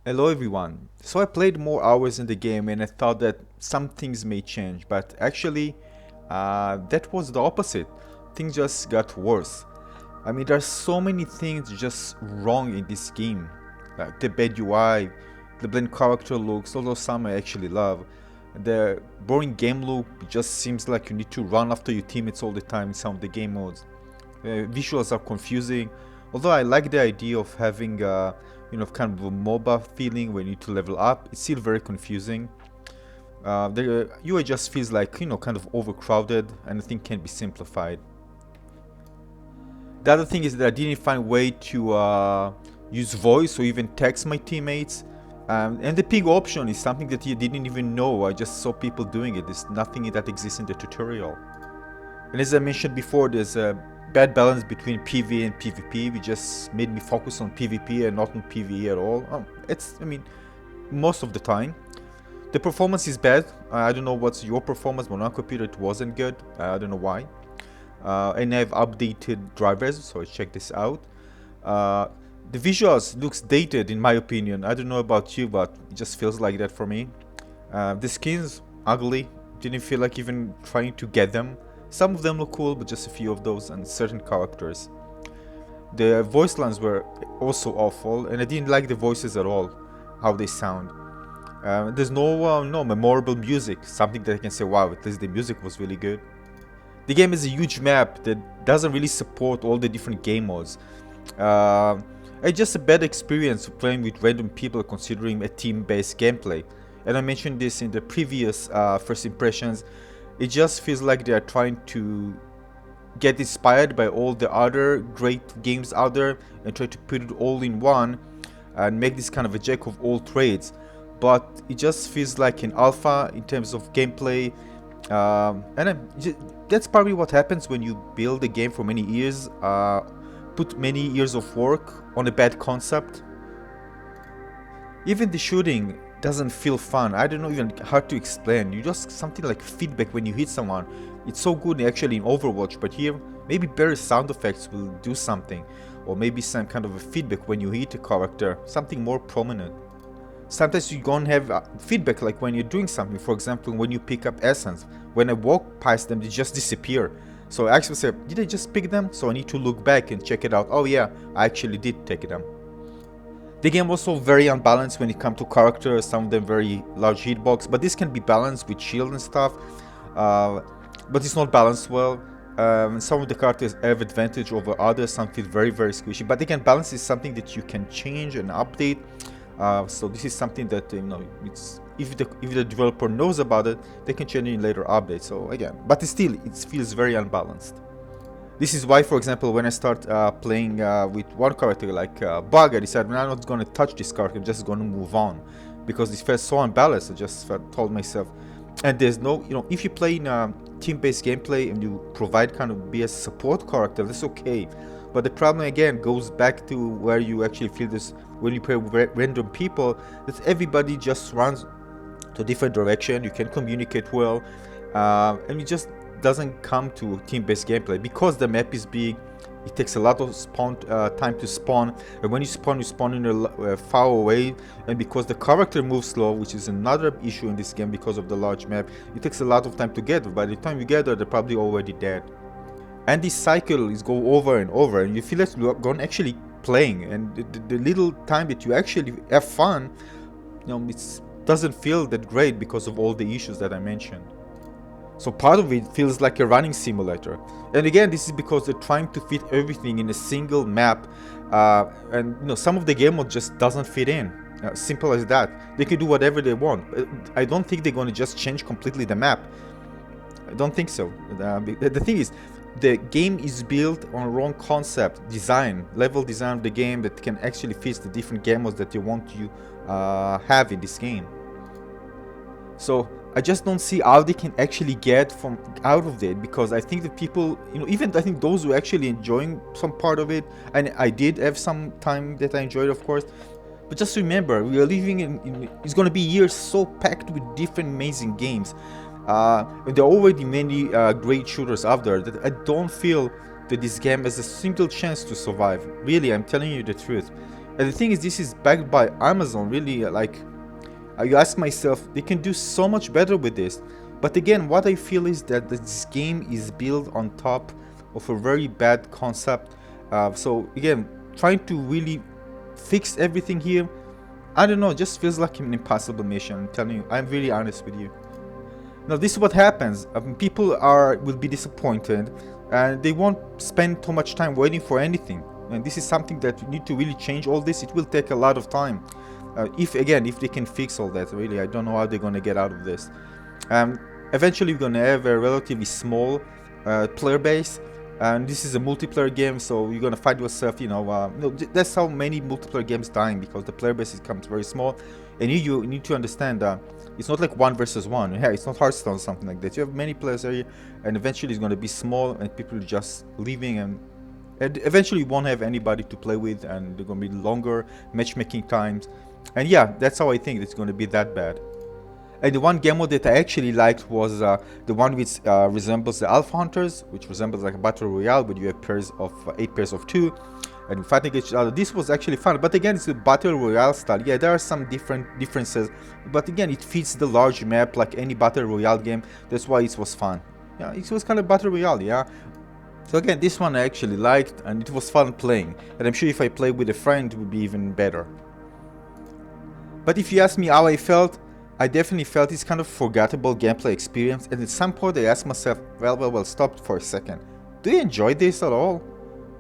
Hello everyone. So I played more hours in the game and I thought that some things may change, but actually that was the opposite. Things just got worse. I mean, there's so many things just wrong in this game. Like the bad UI, the bland character looks, although some I actually love. The boring game loop just seems like you need to run after your teammates all the time in some of the game modes. Visuals are confusing, although I like the idea of having kind of a MOBA feeling when you need to level up. It's still very confusing. The UI just feels like kind of overcrowded, and I think can be simplified. The other thing is that I didn't find a way to use voice or even text my teammates. And the ping option is something that you didn't even know. I just saw people doing it. There's nothing that exists in the tutorial. And as I mentioned before, there's a bad balance between PvE and PvP, which just made me focus on PvP and not on PvE at all. Most of the time. The performance is bad. I don't know what's your performance, but on our computer it wasn't good. I don't know why. And I've updated drivers, so check this out. The visuals looks dated in my opinion. I don't know about you, but it just feels like that for me. The skins, ugly. Didn't feel like even trying to get them. Some of them look cool, but just a few of those and certain characters. The voice lines were also awful, and I didn't like the voices at all, how they sound. There's no memorable music, something that I can say, wow, at least the music was really good. The game is a huge map that doesn't really support all the different game modes. It's just a bad experience playing with random people considering a team-based gameplay. And I mentioned this in the previous first impressions. It just feels like they are trying to get inspired by all the other great games out there and try to put it all in one and make this kind of a jack of all trades. But it just feels like an alpha in terms of gameplay. That's probably what happens when you build a game for many years, put many years of work on a bad concept. Even the shooting doesn't feel fun. I don't know even how to explain. You just something like feedback when you hit someone. It's so good actually in Overwatch, but here maybe better sound effects will do something, or maybe some kind of a feedback when you hit a character, something more prominent. Sometimes you don't have feedback like when you're doing something. For example, when you pick up essence, when I walk past them, they just disappear. So I actually say, did I just pick them? So I need to look back and check it out. Oh yeah, I actually did take them. The game was also very unbalanced when it comes to characters, some of them very large hitbox, but this can be balanced with shield and stuff, but it's not balanced well. Some of the characters have advantage over others, some feel very squishy, but again, balance is something that you can change and update. So this is something that it's if the developer knows about it, they can change it in later updates. So again, but still it feels very unbalanced. This is why, for example, when I start playing with one character like Bug, I decided I'm not going to touch this character, I'm just going to move on. Because this felt so unbalanced, I just told myself. And there's no, if you play in team-based gameplay and you provide kind of be a support character, that's okay. But the problem again goes back to where you actually feel this, when you play with random people, that everybody just runs to a different direction, you can communicate well, and it just doesn't come to team-based gameplay because the map is big. It takes a lot of time to spawn, and when you spawn in a far away, and because the character moves slow, which is another issue in this game because of the large map, it takes a lot of time to get there. By the time you get there, they're probably already dead. And this cycle is go over and over, and you feel like you're going actually playing, and the little time that you actually have fun, it doesn't feel that great because of all the issues that I mentioned. So part of it feels like a running simulator. And again, this is because they're trying to fit everything in a single map. And some of the game mode just doesn't fit in. Simple as that. They can do whatever they want. I don't think they're going to just change completely the map. I don't think so. The thing is, the game is built on wrong concept, design, level design of the game that can actually fit the different game modes that you want to have in this game. So I just don't see how they can actually get out of it, because I think the people, even I think those who are actually enjoying some part of it, and I did have some time that I enjoyed, of course, but just remember, we are living in it's going to be years so packed with different amazing games. And there are already many great shooters out there that I don't feel that this game has a single chance to survive. Really, I'm telling you the truth. And the thing is, this is backed by Amazon, really. Like, you ask myself, they can do so much better with this. But again, what I feel is that this game is built on top of a very bad concept. So again, trying to really fix everything here, I don't know, just feels like an impossible mission. I'm telling you, I'm really honest with you. Now, this is what happens. People will be disappointed, and they won't spend too much time waiting for anything. And this is something that you need to really change all this. It will take a lot of time. If they can fix all that, really, I don't know how they're gonna get out of this. Eventually, we're gonna have a relatively small player base, and this is a multiplayer game, so you're gonna find yourself, that's how many multiplayer games dying, because the player base becomes very small. And you need to understand that it's not like 1 versus 1. Yeah, it's not Hearthstone or something like that. You have many players here, and eventually it's gonna be small, and people just leaving, and eventually you won't have anybody to play with, and they're gonna be longer matchmaking times. And yeah, that's how I think it's gonna be that bad. And the one game mode that I actually liked was the one which resembles the Alpha Hunters, which resembles like a battle royale, but you have pairs of 8 pairs of 2, and fighting each other. This was actually fun, but again, it's a battle royale style. Yeah, there are some differences, but again, it fits the large map like any battle royale game. That's why it was fun. Yeah, it was kind of battle royale. Yeah. So again, this one I actually liked, and it was fun playing. And I'm sure if I play with a friend, it would be even better. But if you ask me how I felt, I definitely felt it's kind of forgettable gameplay experience, and at some point I asked myself, well, stop for a second. Do you enjoy this at all?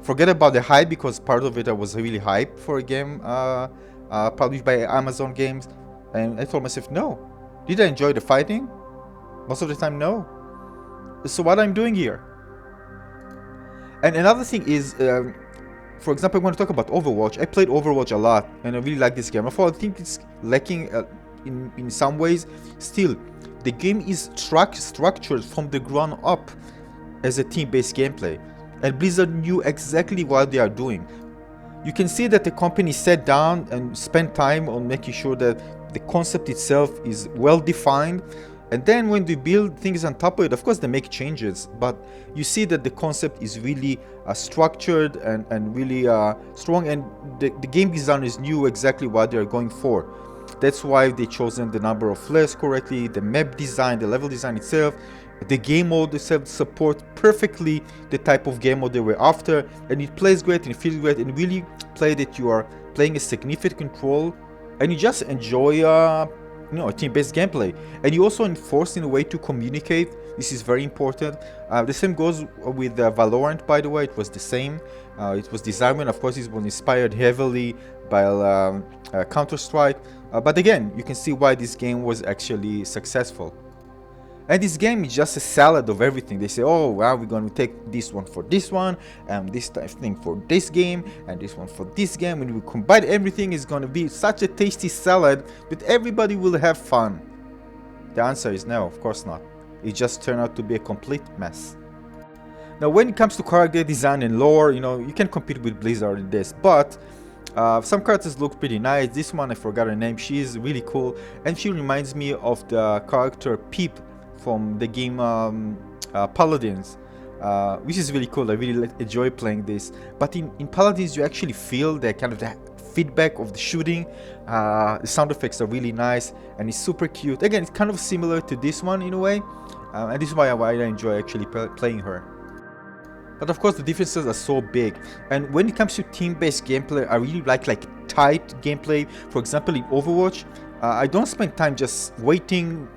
Forget about the hype, because part of it I was really hyped for a game published by Amazon Games, and I told myself, no. Did I enjoy the fighting? Most of the time, no. So what I'm doing here? And another thing is, for example, I want to talk about Overwatch. I played Overwatch a lot, and I really like this game. I think it's lacking in some ways. Still, the game is structured from the ground up as a team-based gameplay, and Blizzard knew exactly what they are doing. You can see that the company sat down and spent time on making sure that the concept itself is well defined, and then when they build things on top of it, of course they make changes, but you see that the concept is really structured and really strong, and the game designers knew exactly what they're going for. That's why they chosen the number of flares correctly, the map design, the level design itself, the game mode itself support perfectly the type of game mode they were after, and it plays great and it feels great, and really play that you are playing a significant role, and you just enjoy a team-based gameplay. And you also enforce in a way to communicate. This is very important. The same goes with Valorant, by the way. It was the same. It was designed, of course, it was inspired heavily by Counter-Strike, but again, you can see why this game was actually successful. And this game is just a salad of everything. They say, oh, well, we're going to take this one for this one, and this type of thing for this game, and this one for this game. When we combine everything, it's going to be such a tasty salad that everybody will have fun. The answer is no, of course not. It just turned out to be a complete mess. Now, when it comes to character design and lore, you can compete with Blizzard in this, but some characters look pretty nice. This one, I forgot her name. She is really cool, and she reminds me of the character Peep from the game Paladins, which is really cool. I really enjoy playing this. But in Paladins, you actually feel the kind of the feedback of the shooting. The sound effects are really nice, and it's super cute. Again, it's kind of similar to this one in a way, and this is why I enjoy actually playing her. But of course, the differences are so big. And when it comes to team-based gameplay, I really like tight gameplay. For example, in Overwatch, I don't spend time just waiting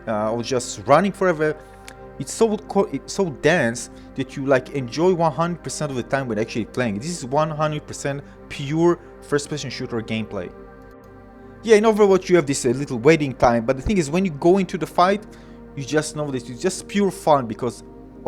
or just running forever. It's so dense that you enjoy 100% of the time when actually playing. This is 100% pure first-person shooter gameplay. Yeah, in Overwatch you have this little waiting time, but the thing is, when you go into the fight, you just know that it's just pure fun, because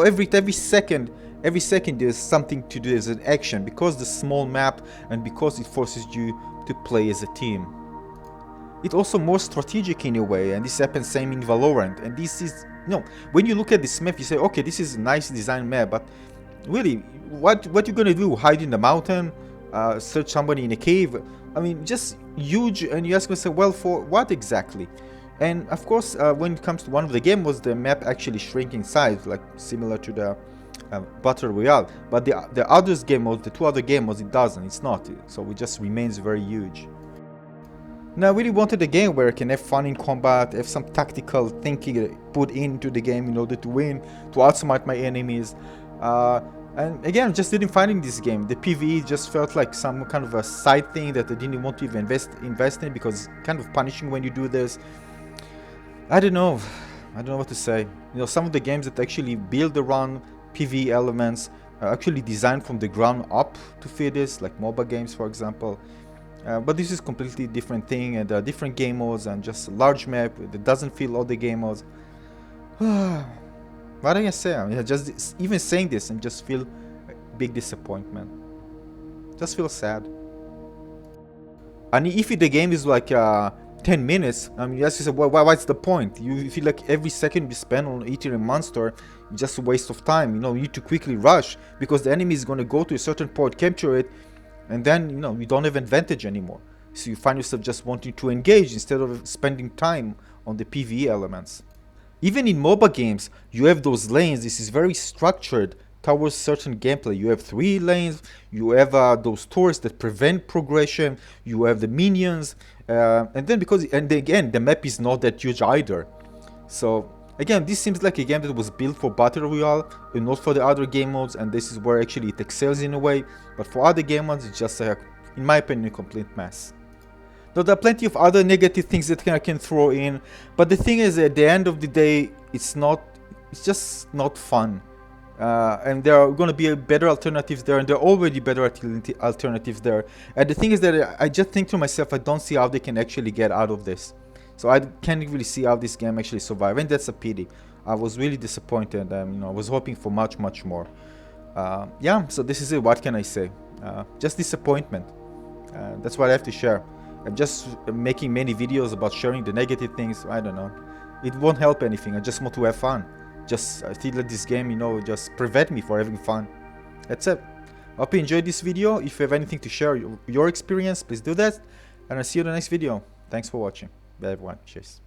every second there's something to do as an action, because the small map and because it forces you to play as a team. It's also more strategic in a way, and this happens same in Valorant. And this is, when you look at this map, you say, okay, this is a nice design map, but really, what you're gonna do? Hide in the mountain? Search somebody in a cave? I mean, just huge. And you ask yourself, well, for what exactly? And of course, when it comes to one of the game, was the map actually shrinking size, like similar to the Battle Royale. But the others game modes, the two other game modes, it doesn't. It's not. So it just remains very huge. Now, I really wanted a game where I can have fun in combat, have some tactical thinking put into the game in order to win, to outsmart my enemies. And again, just didn't find in this game. The PvE just felt like some kind of a side thing that I didn't want to even invest in, because it's kind of punishing when you do this. I don't know. I don't know what to say. You know, some of the games that actually build around PvE elements are actually designed from the ground up to fit this, like MOBA games, for example. But this is completely different thing, and different game modes, and just a large map that doesn't fill all the game modes. What do I say? I mean, just even saying this and just feel a big disappointment. Just feel sad. And if the game is like 10 minutes, I mean, yes, you say, well, what's the point? You feel like every second you spend on eating a monster is just a waste of time. You know, you need to quickly rush because the enemy is going to go to a certain point, capture it, and then, you know, you don't have advantage anymore. So you find yourself just wanting to engage instead of spending time on the PvE elements. Even in MOBA games, you have those lanes. This is very structured towards certain gameplay. You have 3 lanes, you have those turrets that prevent progression, you have the minions, and then again, the map is not that huge either. So again, this seems like a game that was built for Battle Royale and not for the other game modes, and this is where actually it excels in a way. But for other game modes, it's just, in my opinion, a complete mess. Though there are plenty of other negative things that I can throw in, but the thing is, at the end of the day, it's just not fun. And there are going to be better alternatives there, and there are already better alternatives there. And the thing is that I just think to myself, I don't see how they can actually get out of this. So I can't really see how this game actually survives, and that's a pity. I was really disappointed. You know, I was hoping for much more. Yeah, so this is it. What can I say? Just disappointment. That's what I have to share. I'm just making many videos about sharing the negative things. I don't know. It won't help anything. I just want to have fun. I feel like this game, you know, just prevent me from having fun. That's it. Hope you enjoyed this video. If you have anything to share your experience, please do that. And I'll see you in the next video. Thanks for watching. Bye everyone. Cheers.